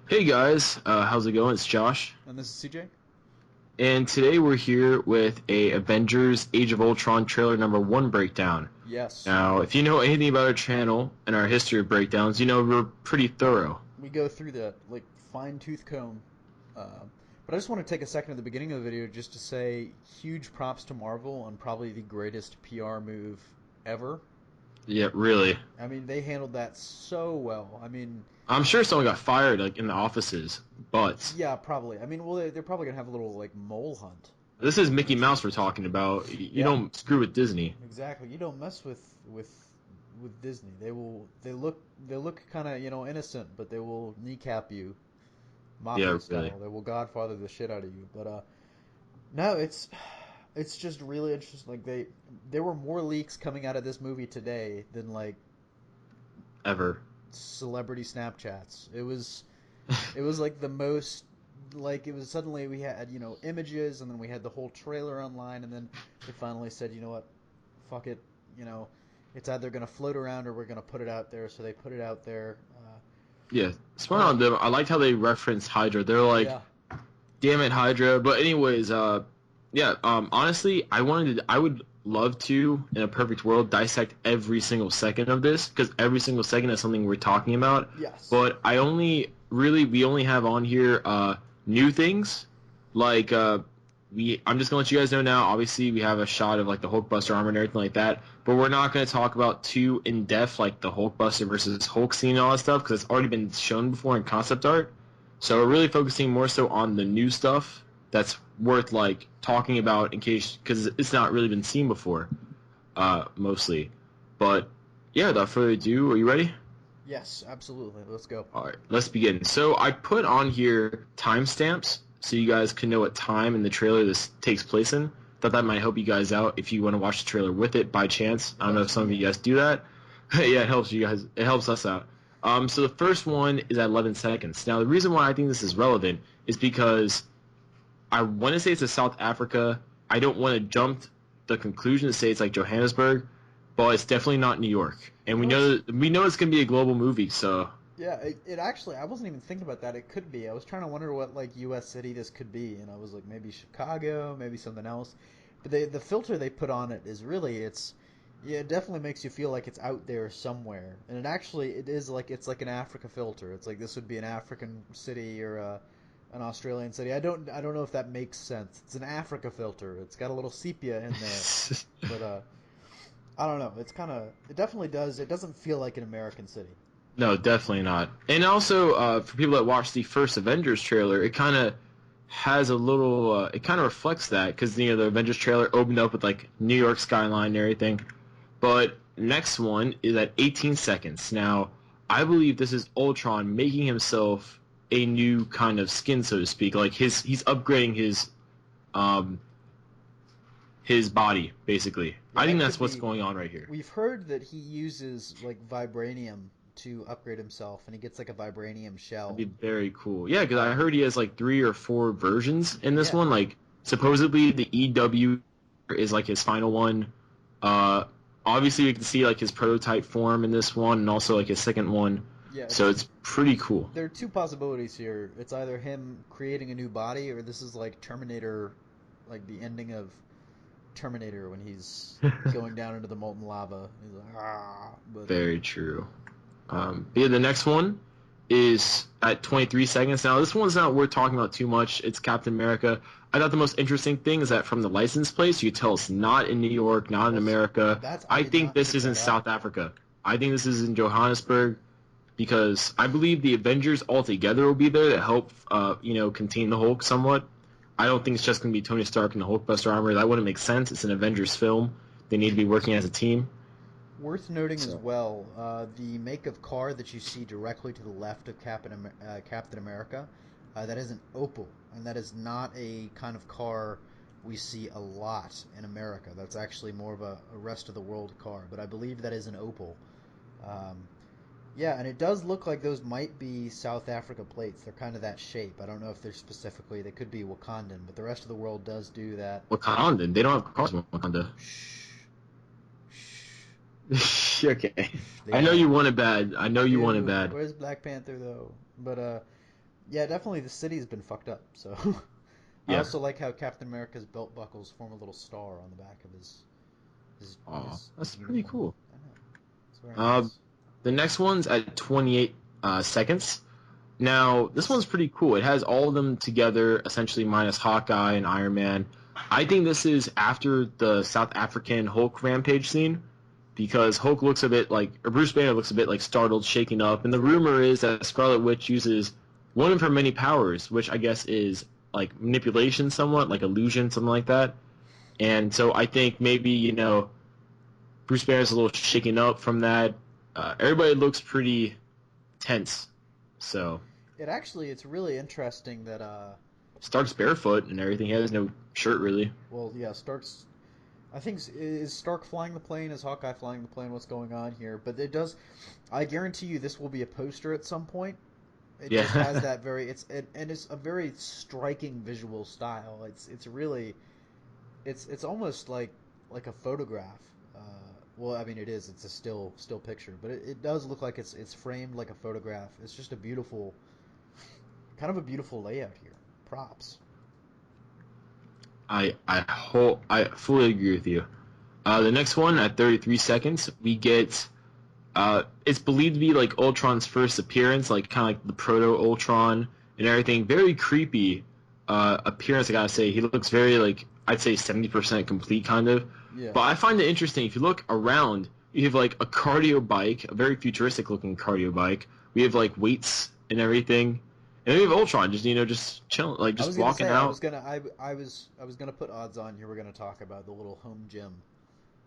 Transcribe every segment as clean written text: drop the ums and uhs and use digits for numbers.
Hey guys, how's it going? It's Josh, And this is CJ. and today we're here with a Avengers Age of Ultron trailer #1 breakdown. Yes, Now, if you know anything about our channel and our history of breakdowns, you know we're pretty thorough. we go through that like fine tooth comb. But I just want to take a second at the beginning of the video just to say huge props to Marvel on probably the greatest PR move ever. Yeah, really. I mean, they handled that so well. I mean, I'm sure someone got fired like in the offices, but yeah, probably. I mean, well, they're probably gonna have a little like mole hunt. Like this is people Mickey just Mouse we're talking about. You yeah, don't screw with Disney. exactly. You don't mess with Disney. They look kind of innocent, but they will kneecap you Yeah, mafia really. style. They will Godfather the shit out of you. But no, it's just really interesting. Like there were more leaks coming out of this movie today than like Ever. celebrity Snapchats. It was like the most like it was suddenly we had images and then we had the whole trailer online and then they finally said what, fuck it, you know it's either gonna float around or we're gonna put it out there. So they put it out there. Yeah, smart Uh, on them. I liked how they referenced Hydra. They're like, yeah, damn it, Hydra. But anyways, yeah. Honestly, I would love to, in a perfect world, dissect every single second of this because every single second is something we're talking about. yes, But we only have on here new things, like I'm just gonna let you guys know now. Obviously, we have a shot of like the Hulkbuster armor and everything like that, but we're not gonna talk about too in depth like the Hulkbuster versus Hulk scene and all that stuff because it's already been shown before in concept art. So we're really focusing more so on the new stuff that's worth like talking about in case because it's not really been seen before, mostly. But yeah, without further ado, are you ready? yes, absolutely. Let's go. All right, let's begin. So I put on here timestamps so you guys can know what time in the trailer this takes place in. Thought that might help you guys out if you want to watch the trailer with it by chance. I don't know if some of you guys do that. Yeah, it helps you guys. It helps us out. So the first one is at 11 seconds. Now the reason why I think this is relevant is because I want to say it's a South Africa. I don't want to jump the conclusion to say it's like Johannesburg, but it's definitely not New York. And You know what's we know it's gonna be a global movie, so Yeah, it actually, I wasn't even thinking about that. It could be. I was trying to wonder what like U.S. city this could be, and I was like maybe Chicago, maybe something else. But the filter they put on it is really yeah, it definitely makes you feel like it's out there somewhere. And it is like it's like an Africa filter. It's like this would be an African city or an Australian city. I don't know if that makes sense. It's an Africa filter. It's got a little sepia in there, but I don't know. It definitely does. It doesn't feel like an American city. no, definitely not. And also, for people that watched the first Avengers trailer, it kind of has a little. It kind of reflects that because the Avengers trailer opened up with like New York skyline and everything. But next one is at 18 seconds. Now, I believe this is Ultron making himself a new kind of skin, so to speak. Like he's upgrading um his body basically. Yeah, I think that that's could what's be. going on right here. We've heard that he uses like vibranium to upgrade himself, and he gets like a vibranium That'd shell. be very cool. Yeah, because I Um, heard he has like 3 or 4 versions in this yeah, one. Like supposedly the EW is like his final one. Uh, Obviously we can see like his prototype form in this one, and also like his second one. yeah. So it's pretty cool. There are two possibilities here. It's either him creating a new body, or this is like Terminator, like the ending of Terminator when he's going down into the molten lava. He's like, ah. But Very true. But yeah, the next one is at 23 seconds. Now, this one's not worth talking about too much. It's Captain America. I thought the most interesting thing is that from the license plate, you could tell it's not in New York, not in that's America. that's I I did think not this pick is in that up. South Africa. I think this is in Johannesburg because I believe the Avengers altogether will be there to help, contain the Hulk somewhat. I don't think it's just going to be Tony Stark and the Hulkbuster armor. That wouldn't make sense. It's an Avengers film. They need to be working as a team. Worth noting as So. well, the make of car that you see directly to the left of Captain America, that is an Opel, and that is not a kind of car we see a lot in America. That's actually more of a rest of the world car, but I believe that is an Opel. Um, yeah, and it does look like those might be South Africa plates. They're kind of that shape. I don't know if they're specifically, they could be Wakandan, but the rest of the world does do that. Wakanda. They don't have cars in Wakanda. Shh, shh. Okay. They I know don't. you want it bad. I know I you want it do. bad. Where's Black Panther though? But Yeah, definitely the city's been fucked up. So I Yeah. also like how Captain America's belt buckles form a little star on the back of Oh, his that's pretty uniform. cool. I know. It's very Uh, nice. the next one's at 28 seconds. Now, this one's pretty cool. It has all of them together, essentially minus Hawkeye and Iron Man. I think this is after the South African Hulk rampage scene, because Hulk looks a bit like, or Bruce Banner looks a bit like startled, shaken up, and the rumor is that Scarlet Witch uses one of her many powers, which I guess is like manipulation somewhat, like illusion, something like that. And so I think maybe, Bruce Banner's a little shaken up from that. Everybody looks pretty tense. So It's really interesting that Stark's barefoot and everything. He has no shirt really. well, yeah, Stark's. I think is Stark flying the plane? Is Hawkeye flying the plane? What's going on here? But it does. I guarantee you, this will be a poster at some point. It just has Yeah. that and it's a very striking visual style. It's really it's almost like a photograph. Well, I mean, it is. It's a still picture, but it does look like it's framed like a photograph. It's just a beautiful, kind of a beautiful layout here. Props. I fully agree with you. The next one at 33 seconds, we get. It's believed to be like Ultron's first appearance, like kind of like the proto Ultron and everything. Very creepy appearance. I gotta say, he looks very like I'd say 70% complete, kind of. Yeah. But I find it interesting. If you look around, you have like a cardio bike, a very futuristic looking cardio bike. We have like weights and everything, and then we have Ultron just chilling, like I just was gonna walking say out. I was gonna put odds on here. We're gonna talk about the little home gym.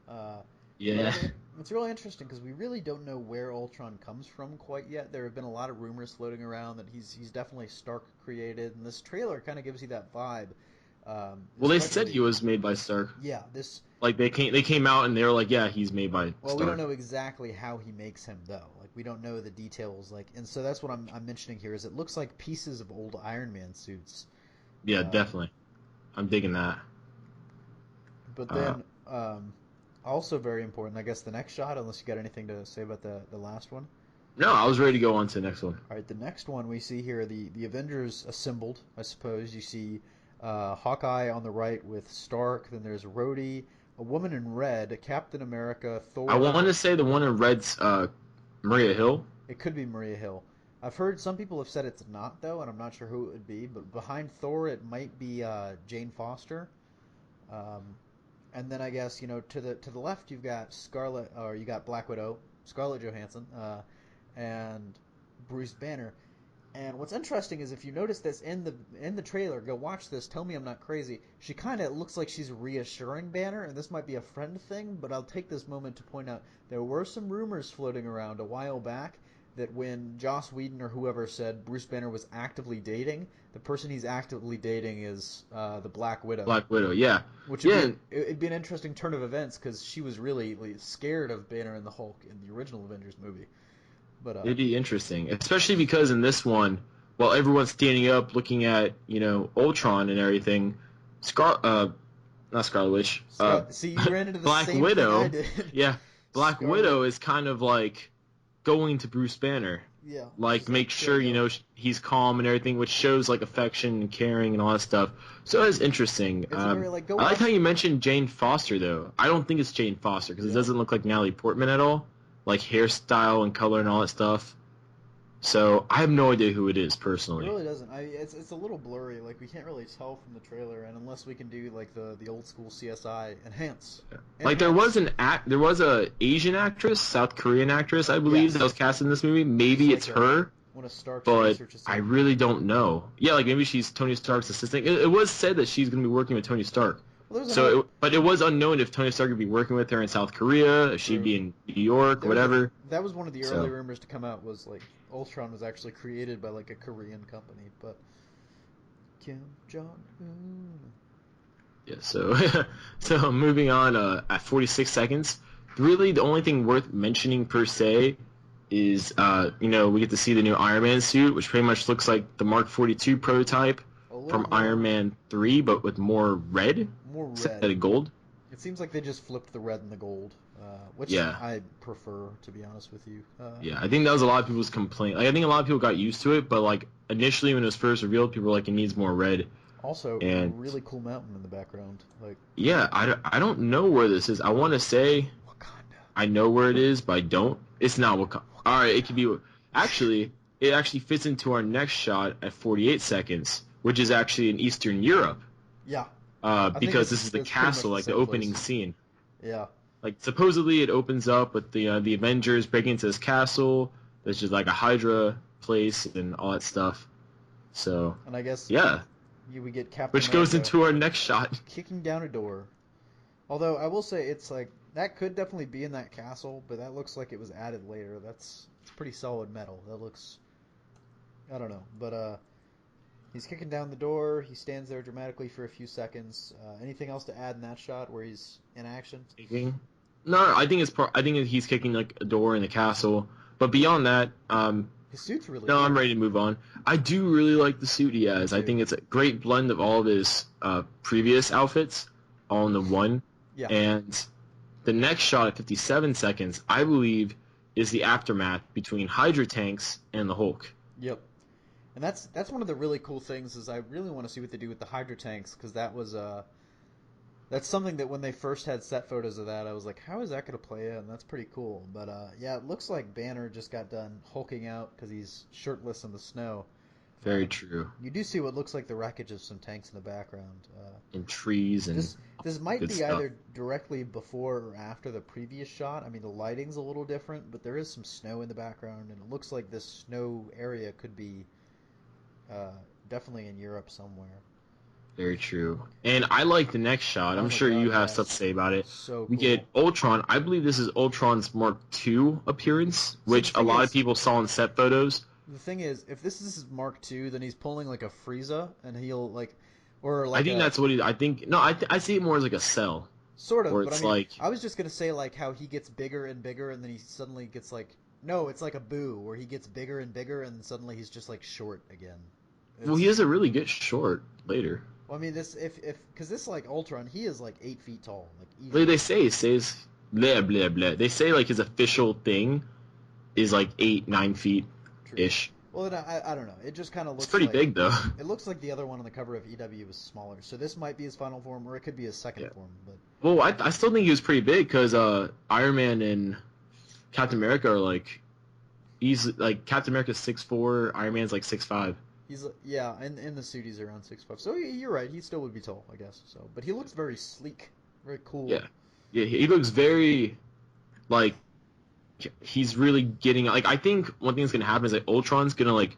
Uh, but I Yeah. mean, it's really interesting because we really don't know where Ultron comes from quite yet. There have been a lot of rumors floating around that he's definitely Stark created, and this trailer kind of gives you that vibe. Well, they said he Especially, was made by Stark. yeah, this. Like they came out and they were like, yeah, he's made by Well, we don't Stark. know exactly how he makes him though. Like we don't know the details. Like, and so that's what I'm mentioning here. Is it looks like pieces of old Iron Man suits. Yeah, Um, definitely. I'm digging that. but Uh, then also very important, I guess, the next shot. Unless you got anything to say about the last one. no, I was ready to go on to the next one. All right, the next one we see here, the Avengers assembled. I suppose you see Hawkeye on the right with Stark. Then there's Rhodey, a woman in red, Captain America, I Thor. want to say the one in red's Maria Hill. It could be Maria Hill. I've heard some people have said it's not though, and I'm not sure who it would be. But behind Thor, it might be Jane Foster. Um, and then I guess to the left you've got Scarlet, or you got Black Widow, Scarlett Johansson, and Bruce Banner. And what's interesting is if you notice this in the trailer, go watch this. Tell me I'm not crazy. She kind of looks like she's reassuring Banner, and this might be a friend thing, but I'll take this moment to point out there were some rumors floating around a while back that when Joss Whedon or whoever said Bruce Banner was actively dating, the person he's actively dating is the Black Widow, Black Widow. Yeah, which yeah. it'd be an interesting turn of events because she was really scared of Banner and the Hulk in the original Avengers movie. But It'd be interesting, especially because in this one, while everyone's standing up looking at Ultron and everything, not Scarlet Witch, Scott, see, you ran into the Black same thing I Widow, did. yeah, Black Scarlet, Widow is kind of like going to Bruce Banner, yeah, like she's like, make chill, sure yo. he's calm and everything, which shows like affection and caring and all that stuff. So it's interesting. It's a very go I like how watch. you mentioned Jane Foster though. I don't think it's Jane Foster because it Really, doesn't look like Natalie Portman at all, like hairstyle and color and all that stuff. So I have no idea who it is it personally. really doesn't. It's a little blurry. Like we can't really tell from the trailer, and unless we can do like the old school CSI Like there was enhance. there was a Asian actress, South Korean actress, I believe, that was Yes, cast in this movie. she's Maybe like it's a her, one of Stark's but research I assistants. really don't know. Yeah, like maybe she's Tony Stark's assistant. It was said that she's going to be working with Tony Stark. Well, there's another. But it was unknown if Tony Stark would be working with her in South Korea, if she'd True. be in New York, There was a whatever. that was one of the early So rumors to come out was like Ultron was actually created by like a Korean company, but Kim Jong Un. yeah, so so moving on at 46 seconds. Really, the only thing worth mentioning per se is we get to see the new Iron Man suit, which pretty much looks like the Mark 42 prototype A little from Iron more Man 3, but with more red more instead red. of gold. It seems like they just flipped the red and the gold which Yeah. I prefer, to be honest with you. Yeah, I think that was a lot of people's complaint. Like, I think a lot of people got used to it, but like initially when it was first revealed, people were like, it needs more red. Also, And really cool mountain in the background, like yeah, I don't know where this is. I want to say Wakanda. I know where it is, but I don't. It's not Wakanda. All right, it could be. Actually, it actually fits into our next shot at 48 seconds, which is actually in Eastern Europe. Yeah, I think Because this is the it's pretty much castle, the like the same opening place. scene. Yeah, Like supposedly it opens up with the Avengers breaking into this castle. There's just like a Hydra place and all that stuff. So and I guess yeah, we get Captain which goes America into our next shot. kicking down a door. Although I will say it's like that could definitely be in that castle, but that looks like it was added later. It's pretty solid metal. That looks I don't know, but he's kicking down the door. He stands there dramatically for a few seconds. Anything else to add in that shot where he's in action? Kicking. No, I think I think he's kicking like a door in the castle. But beyond that, His suit's really no, cool. I'm ready to move on. I do really like the suit he has. Me I too. think it's a great blend of all of his previous outfits all in the one. Yeah. And the next shot at 57 seconds, I believe, is the aftermath between Hydra tanks and the Hulk. Yep. And that's one of the really cool things is I really want to see what they do with the Hydra tanks because that was that's something that when they first had set photos of that I was like, how is that going to play in? That's pretty cool. But yeah, it looks like Banner just got done hulking out because he's shirtless in the snow. Very true. You do see what looks like the wreckage of some tanks in the background. And trees and This might good be stuff. either directly before or after the previous shot. I mean, the lighting's a little different, but there is some snow in the background, and it looks like this snow area could be definitely in Europe somewhere. Very true. And I like the next shot. Oh I'm my sure god, you have yeah. stuff to say about it. So We cool. get Ultron. I believe this is Ultron's Mark II appearance, which the a thing lot is- of people saw in set photos. The thing is, if this is Mark II, then he's pulling like a Frieza, and he'll like, or like I think that's what he. I think no. I see it more as like a cell, sort of. where But I it's mean, like I was just gonna say like how he gets bigger and bigger, and then he suddenly gets like, no, it's like a Boo, where he gets bigger and bigger, and suddenly he's just like short again. well, he has a really good short later. Well, I mean, this if because this like Ultron, he is like 8 feet tall, like Like easily. they say, it says blah blah blah. They say like his official thing is like 8-9 feet True. ish. Well, then I don't know. It just kind of looks It's pretty like big though. it looks like the other one on the cover of EW was smaller. So this might be his final form, or it could be his second Yeah. form. But Well, I still think he was pretty big because Iron Man and Captain America are like easily like Captain America's 6'4", Iron Man's like 6'5". he's yeah, and in the suit he's around 6'5". So you're right. He still would be tall, I guess. So, but he looks very sleek, very cool. Yeah, yeah, he looks very like he's really getting like I think one thing that's gonna happen is like Ultron's gonna like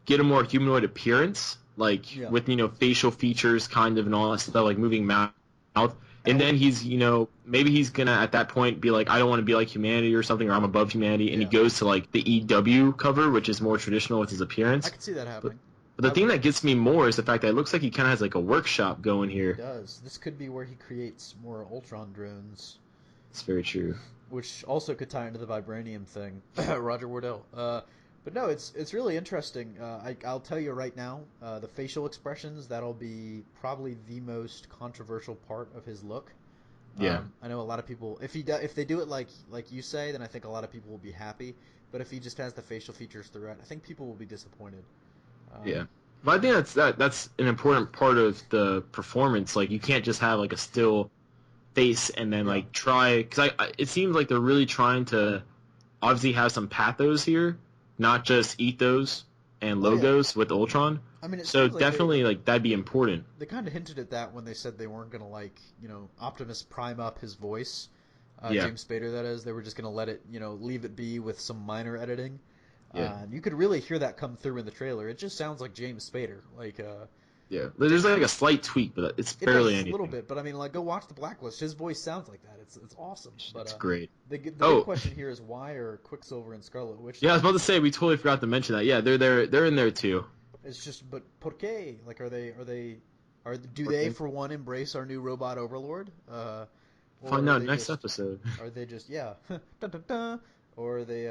get a more humanoid appearance, like Yeah. with facial features kind of and all that stuff, like moving mouth. And then he's maybe he's gonna at that point be like I don't want to be like humanity or something or I'm above humanity, and Yeah. he goes to like the EW cover, which is more traditional with his appearance. I could see that happening. But the thing that gets me more is the fact that it looks like he kind of has like a workshop going He here. does. This could be where he creates more Ultron drones, It's very true. which also could tie into the vibranium thing. Roger Wardell. But no, it's really interesting. I'll tell you right now, the facial expressions, that'll be probably the most controversial part of his look. Yeah. I know a lot of people. If they do it like you say, then I think a lot of people will be happy. But if he just has the facial features throughout, I think people will be disappointed. Yeah. But I think that's an important part of the performance. Like you can't just have like a still face and then like try because it seems like they're really trying to obviously have some pathos here, not just ethos and logos with Ultron. I mean, it So seems like definitely like that'd be important. they kind of hinted at that when they said they weren't going to Optimus prime up his voice. Yeah. James Spader, that is. They were just going to let it, leave it be with some minor editing. Yeah. And you could really hear that come through in the trailer. It just sounds like James Spader. Yeah. There's like a slight tweak, but it's It barely does anything. a little bit, but I mean, like, go watch The Blacklist. His voice sounds like that. It's awesome. But It's great. the big Oh. question here is why are Quicksilver and Scarlet Witch? Yeah, I was about to say we totally forgot to mention that. Yeah, they're there. They're in there too. It's just, but por qué? Like, do they for one embrace our new robot overlord? Or Find are out they next just- episode. Are they just dun, dun, dun, or are they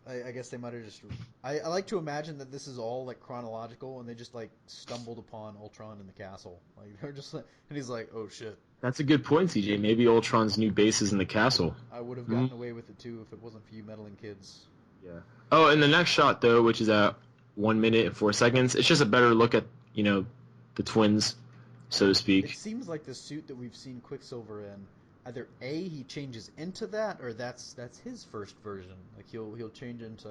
I guess they might have just. I like to imagine that this is all like chronological, and they just like stumbled upon Ultron in the castle. Like they're just like, and he's like, "Oh shit." That's a good point, CJ. Maybe Ultron's new base is in the castle. I would have gotten away with it too if it wasn't for you meddling kids. Yeah. Oh, and the next shot though, which is at 1 minute and 4 seconds, it's just a better look at the twins, so to It speak. seems like the suit that we've seen Quicksilver in, either A, he changes into that, or that's his first version. Like he'll change into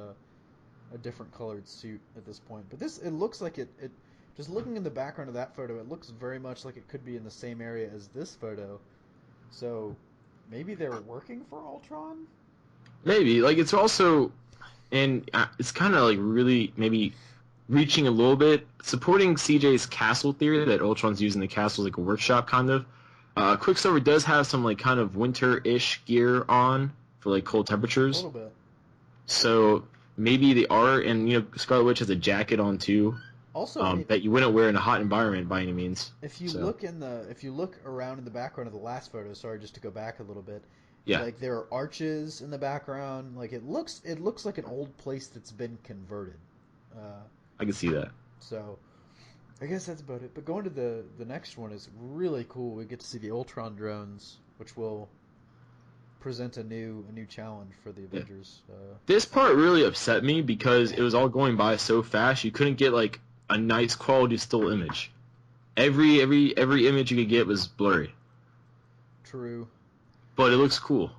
a different colored suit at this point. But it looks like it just looking in the background of that photo, it looks very much like it could be in the same area as this photo. So maybe they're working for Ultron? Maybe like it's also, and it's kind of like really maybe reaching a little bit, supporting CJ's castle theory that Ultron's using the castle as like a workshop kind of. Quicksilver does have some like kind of winter-ish gear on for like cold A temperatures. little bit. So maybe they are, and Scarlet Witch has a jacket on too, Also, that you wouldn't wear in a hot environment by any means. if you look around in the background of the last photo, sorry, just to go back a little bit, Yeah, like there are arches in the background. Like it looks like an old place that's been converted. I can see that. So I guess that's about it. But going to the next one is really cool. We get to see the Ultron drones, which will present a new challenge for the Avengers. This part really upset me because it was all going by so fast. You couldn't get like a nice quality still image. Every image you could get was blurry, True. but it looks cool.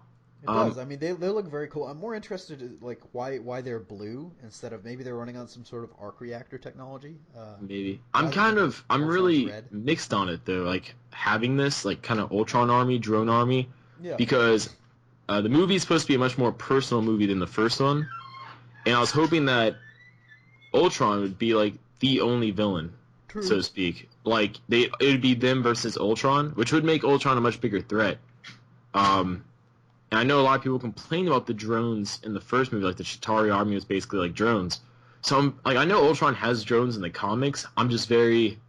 It does. I mean, they look very cool. I'm more interested in like why they're blue instead of maybe they're running on some sort of arc reactor technology. Maybe I'm Ultron's really red. mixed on it though. Like having this like kind of Ultron army, drone army, Yeah. because the movie is supposed to be a much more personal movie than the first one, and I was hoping that Ultron would be like the only villain, True. so to speak. Like it would be them versus Ultron, which would make Ultron a much bigger threat. And I know a lot of people complain about the drones in the first movie, like the Chitauri army was basically like drones. So I know Ultron has drones in the comics. I'm just very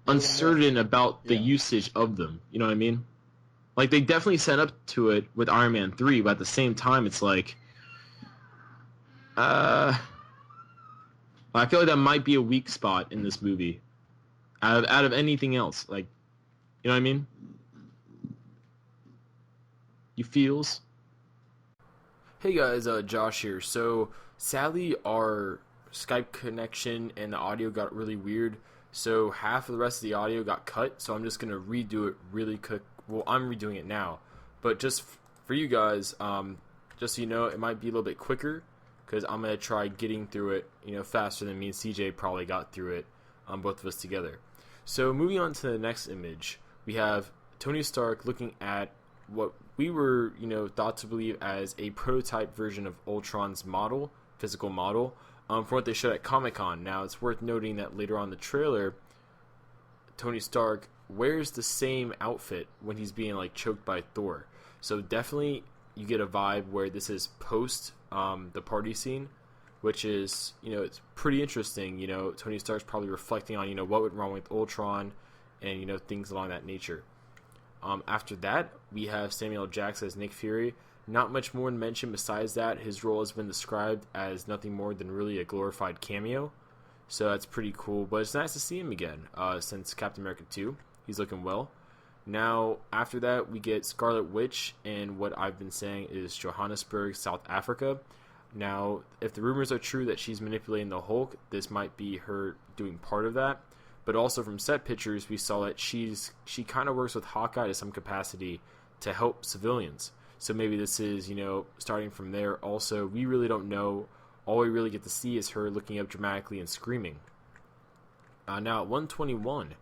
uncertain about the usage of them. You know what I mean? Like they definitely set up to it with Iron Man 3, but at the same time, it's like, I feel like that might be a weak spot in this movie, out of anything else. Like, you know what I mean? You feels? Hey guys, Josh here. So sadly, our Skype connection and the audio got really weird. So half of the rest of the audio got cut. So I'm just gonna redo it really quick. Well, I'm redoing it now, but just for you guys, just so you know, it might be a little bit quicker because I'm gonna try getting through it, faster than me and CJ probably got through it, both of us together. So moving on to the next image, we have Tony Stark looking at what we were, thought to believe as a prototype version of Ultron's model, physical model, from what they showed at Comic-Con. Now, it's worth noting that later on in the trailer, Tony Stark wears the same outfit when he's being, choked by Thor. So definitely you get a vibe where this is post the party scene, which is, it's pretty interesting. Tony Stark's probably reflecting on, what went wrong with Ultron and, things along that nature. After that, we have Samuel L. Jackson as Nick Fury. Not much more to mention besides that. His role has been described as nothing more than really a glorified cameo. So that's pretty cool. But it's nice to see him again since Captain America 2. He's looking well. Now, after that, we get Scarlet Witch, and what I've been saying is Johannesburg, South Africa. Now, if the rumors are true that she's manipulating the Hulk, this might be her doing part of that. But also from set pictures, we saw that she kind of works with Hawkeye to some capacity to help civilians. So maybe this is, starting from there. Also, we really don't know. All we really get to see is her looking up dramatically and screaming. Now, at 121,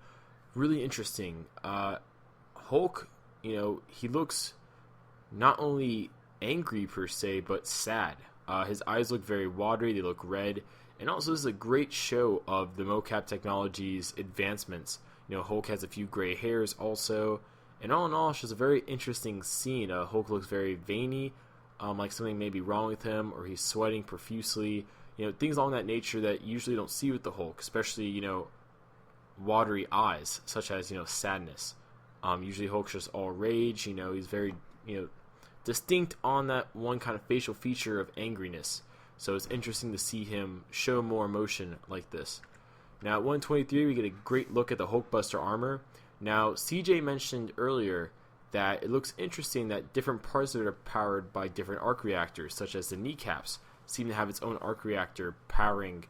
really interesting. Hulk, he looks not only angry per se, but sad. His eyes look very watery. They look red. And also, this is a great show of the mocap technology's advancements. Hulk has a few gray hairs also. And all in all, it's just a very interesting scene. Hulk looks very veiny, like something may be wrong with him, or he's sweating profusely. Things along that nature that you usually don't see with the Hulk, especially, watery eyes, such as, sadness. Usually Hulk's just all rage. He's very, distinct on that one kind of facial feature of angriness. So it's interesting to see him show more emotion like this. Now at 123, we get a great look at the Hulkbuster armor. Now, CJ mentioned earlier that it looks interesting that different parts of it are powered by different arc reactors, such as the kneecaps seem to have its own arc reactor powering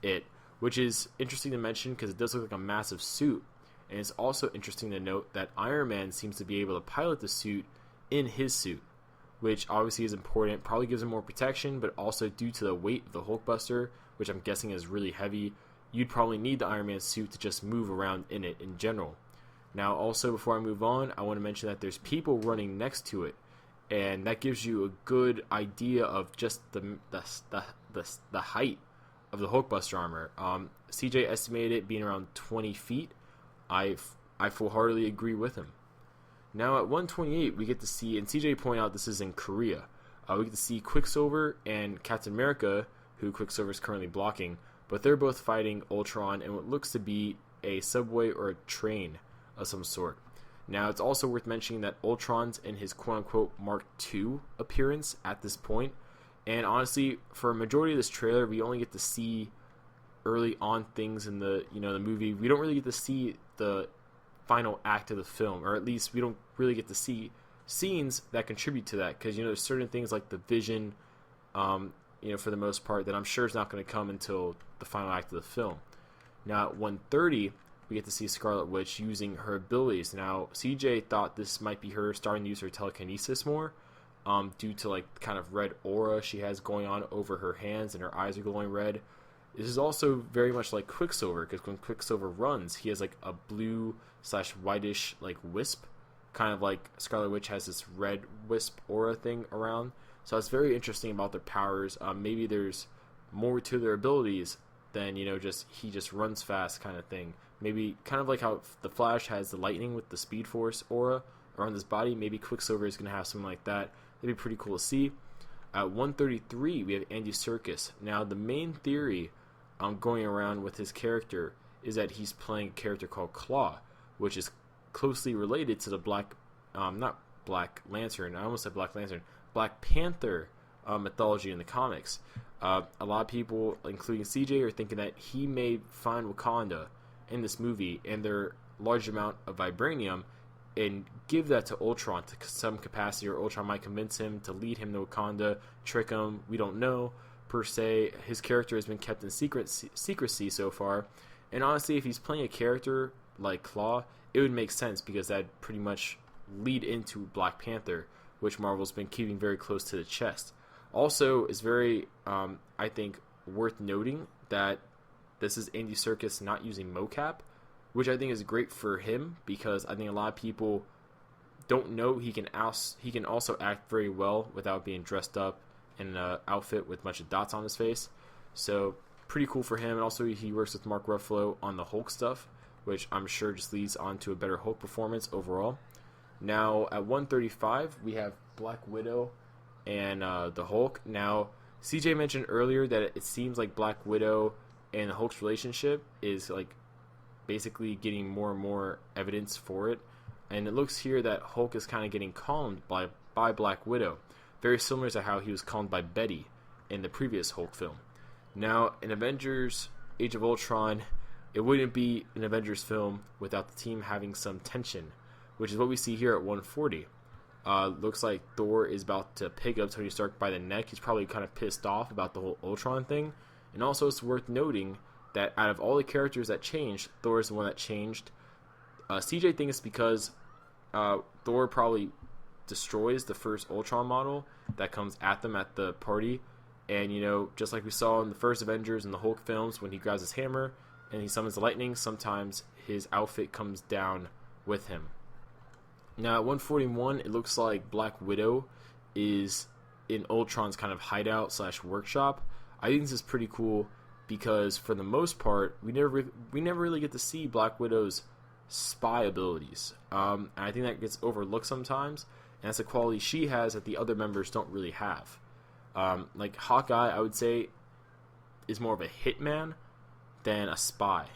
it, which is interesting to mention because it does look like a massive suit. And it's also interesting to note that Iron Man seems to be able to pilot the suit in his suit, which obviously is important. Probably gives him more protection, but also due to the weight of the Hulkbuster, which I'm guessing is really heavy, you'd probably need the Iron Man suit to just move around in it in general. Now, also, before I move on, I want to mention that there's people running next to it, and that gives you a good idea of just the height of the Hulkbuster armor. CJ estimated it being around 20 feet. I full-heartedly agree with him. Now, at 128, we get to see, and CJ pointed out this is in Korea, we get to see Quicksilver and Captain America, who Quicksilver is currently blocking, but they're both fighting Ultron in what looks to be a subway or a train of some sort. Now, it's also worth mentioning that Ultron's in his quote-unquote Mark II appearance at this point, and honestly, for a majority of this trailer, we only get to see early on things in the movie. We don't really get to see the final act of the film, or at least we don't really get to see scenes that contribute to that, because there's certain things like the Vision, for the most part, that I'm sure is not going to come until the final act of the film. Now, at 130, we get to see Scarlet Witch using her abilities. Now, CJ thought this might be her starting to use her telekinesis more, due to like kind of red aura she has going on over her hands, and her eyes are glowing red. This is also very much like Quicksilver, because when Quicksilver runs, he has like a blue/whitish like wisp, kind of like Scarlet Witch has this red wisp aura thing around. So it's very interesting about their powers. Maybe there's more to their abilities than just he just runs fast kind of thing. Maybe kind of like how the Flash has the lightning with the Speed Force aura around his body. Maybe Quicksilver is going to have something like that. That'd be pretty cool to see. At 133, we have Andy Serkis. Now, the main theory going around with his character is that he's playing a character called Claw, which is closely related to the Black Panther mythology in the comics. A lot of people, including CJ, are thinking that he may find Wakanda in this movie and their large amount of vibranium and give that to Ultron to some capacity, or Ultron might convince him to lead him to Wakanda, trick him. We don't know, per se. His character has been kept in secrecy so far, and honestly, if he's playing a character like Claw, it would make sense, because that'd pretty much lead into Black Panther, which Marvel's been keeping very close to the chest. Also, it's very, I think, worth noting that this is Andy Serkis not using mocap, which I think is great for him, because I think a lot of people don't know he can also act very well without being dressed up in an outfit with a bunch of dots on his face. So pretty cool for him. And also he works with Mark Ruffalo on the Hulk stuff, which I'm sure just leads on to a better Hulk performance overall. Now at 135, we have Black Widow and the Hulk. Now, CJ mentioned earlier that it seems like Black Widow and the Hulk's relationship is like basically getting more and more evidence for it. And it looks here that Hulk is kind of getting calmed by Black Widow, very similar to how he was calmed by Betty in the previous Hulk film. Now, in Avengers Age of Ultron, it wouldn't be an Avengers film without the team having some tension, which is what we see here at 140. Looks like Thor is about to pick up Tony Stark by the neck. He's probably kind of pissed off about the whole Ultron thing. And also, it's worth noting that out of all the characters that changed, Thor is the one that changed. CJ thinks it's because Thor probably destroys the first Ultron model that comes at them at the party. And, just like we saw in the first Avengers and the Hulk films, when he grabs his hammer and he summons the lightning, sometimes his outfit comes down with him. Now, at 141, it looks like Black Widow is in Ultron's kind of hideout / workshop. I think this is pretty cool because, for the most part, we never really get to see Black Widow's spy abilities. And I think that gets overlooked sometimes, and that's a quality she has that the other members don't really have. Like Hawkeye, I would say, is more of a hitman than a spy,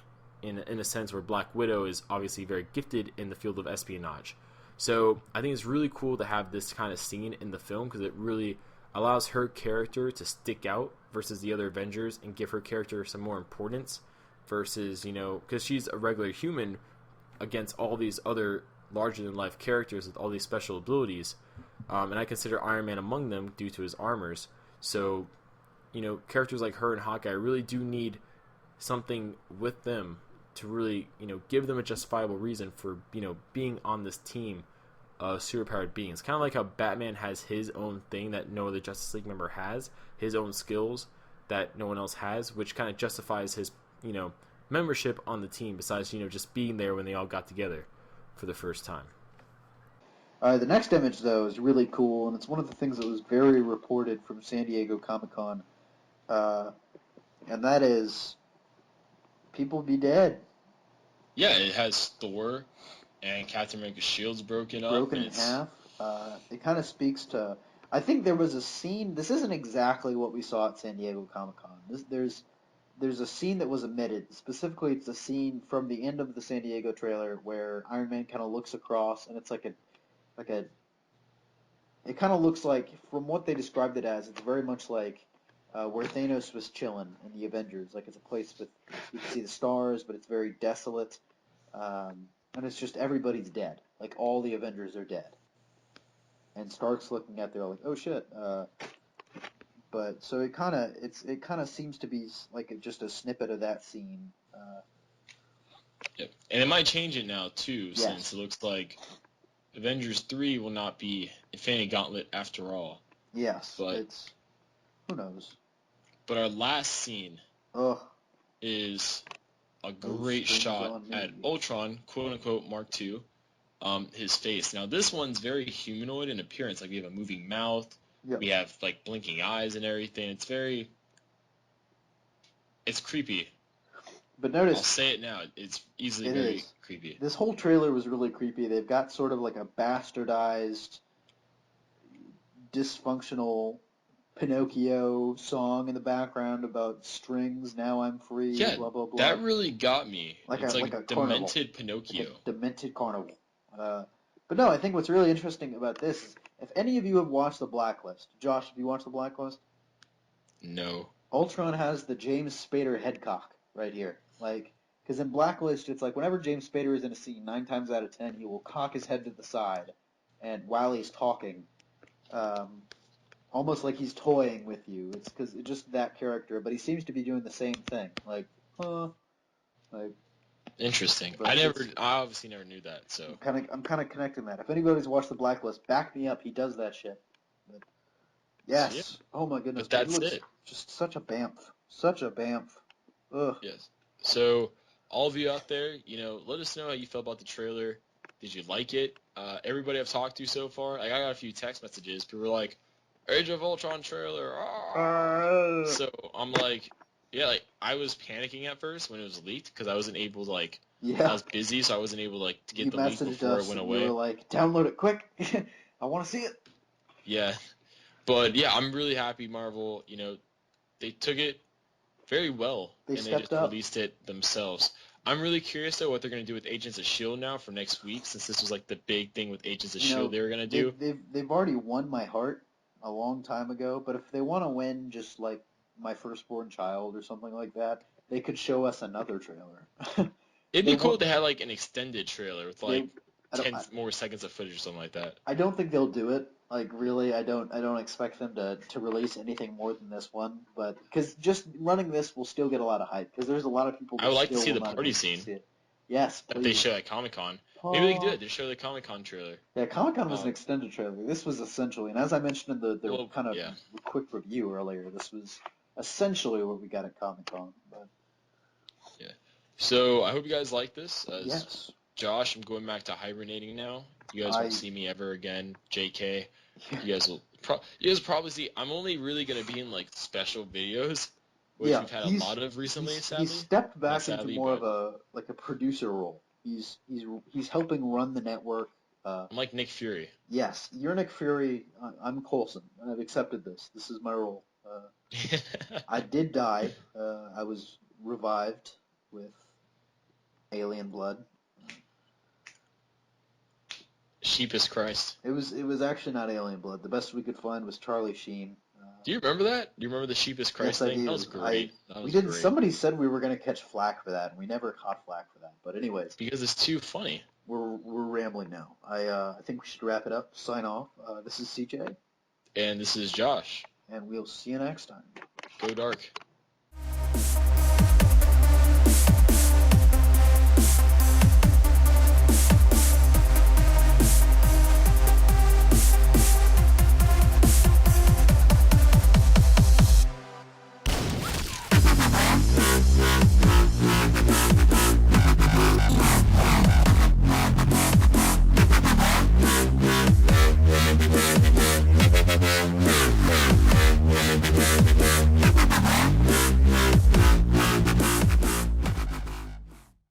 in a sense where Black Widow is obviously very gifted in the field of espionage. So I think it's really cool to have this kind of scene in the film, because it really allows her character to stick out versus the other Avengers and give her character some more importance versus, because she's a regular human against all these other larger-than-life characters with all these special abilities. And I consider Iron Man among them due to his armors. So, characters like her and Hawkeye really do need something with them to really, give them a justifiable reason for, being on this team of superpowered beings. Kind of like how Batman has his own thing that no other Justice League member has, his own skills that no one else has, which kind of justifies his, membership on the team besides, just being there when they all got together for the first time. The next image, though, is really cool, and it's one of the things that was very reported from San Diego Comic-Con, and that is people be dead. Yeah, it has Thor and Captain America's shield's broken up. Broken in half. It kind of speaks to... I think there was a scene... This isn't exactly what we saw at San Diego Comic-Con. There's a scene that was omitted. Specifically, it's a scene from the end of the San Diego trailer where Iron Man kind of looks across, and it's like a it kind of looks like, from what they described it as, it's very much like where Thanos was chilling in the Avengers. Like, it's a place with, you can see the stars, but it's very desolate. And it's just everybody's dead. Like, all the Avengers are dead. And Stark's looking at there like, oh shit. But so it kind of seems to be like just a snippet of that scene. Yep. And it might change it now too, Yes. since it looks like Avengers 3 will not be Infinity Gauntlet after all. Yes, but it's... Who knows? But our last scene is a great shot at Ultron, quote-unquote Mark II, his face. Now, this one's very humanoid in appearance. Like, we have a moving mouth. Yep. We have, like, blinking eyes and everything. It's creepy. But notice... I'll say it now. It's easily very creepy. This whole trailer was really creepy. They've got sort of like a bastardized, dysfunctional Pinocchio song in the background about strings, now I'm free, blah, blah, blah. That really got me. It's like a demented carnival. Pinocchio. Like a demented carnival. But no, I think what's really interesting about this is, if any of you have watched The Blacklist, Josh, have you watched The Blacklist? No. Ultron has the James Spader headcock right here. Like, because in Blacklist, it's like whenever James Spader is in a scene, 9 times out of 10, he will cock his head to the side, and while he's talking, almost like he's toying with you. It's because it's just that character, but he seems to be doing the same thing. Like, Interesting. I obviously never knew that. So I'm kind of connecting that. If anybody's watched The Blacklist, back me up. He does that shit. But, yes. Yeah. Oh my goodness. But that's it. Just such a bamf. Such a bamf. Ugh. Yes. So all of you out there, let us know how you felt about the trailer. Did you like it? Everybody I've talked to so far, I got a few text messages. People were like, Age of Ultron trailer. So I'm like, yeah, like I was panicking at first when it was leaked because I wasn't able to I was busy, so I wasn't able to get the leak before it went away. You were like, download it quick. I want to see it. Yeah, but yeah, I'm really happy. Marvel, they took it very well they just released it themselves. I'm really curious though what they're going to do with Agents of S.H.I.E.L.D. now for next week, since this was like the big thing with Agents of S.H.I.E.L.D. they were going to do. They've already won my heart a long time ago, but if they want to win just like my firstborn child or something like that, they could show us another trailer. It'd be cool if they had like an extended trailer with 10 more seconds of footage or something like that. I don't think they'll do it. Like, really, I don't expect them to release anything more than this one, but because just running this will still get a lot of hype, because there's a lot of people that I would like still to see will the not party be able to scene. see it. Yes, please. That they show at Comic-Con. Maybe they can do it. They show the Comic-Con trailer. Yeah, Comic-Con was an extended trailer. This was essentially, and as I mentioned in the kind of quick review earlier, this was essentially what we got at Comic-Con. But... Yeah. So I hope you guys like this. Yes. Josh, I'm going back to hibernating now. You guys won't see me ever again. JK. You guys will probably see. I'm only really going to be in like special videos, which we've had a lot of recently. Sadly, he's stepped back into more of a producer role. He's helping run the network. I'm like Nick Fury. Yes, you're Nick Fury. I'm Coulson, and I've accepted this. This is my role. I did die. I was revived with alien blood. Sheepus Christ. It was actually not alien blood. The best we could find was Charlie Sheen. Do you remember that? Do you remember the Sheepus Christ Yes, I thing? do. That was great. That was We didn't. great. Somebody said we were going to catch flack for that, and we never caught flack for that. But anyways, Because it's too funny. we're rambling now. I think we should wrap it up. Sign off. This is CJ, And this is Josh. and we'll see you next time. Go dark.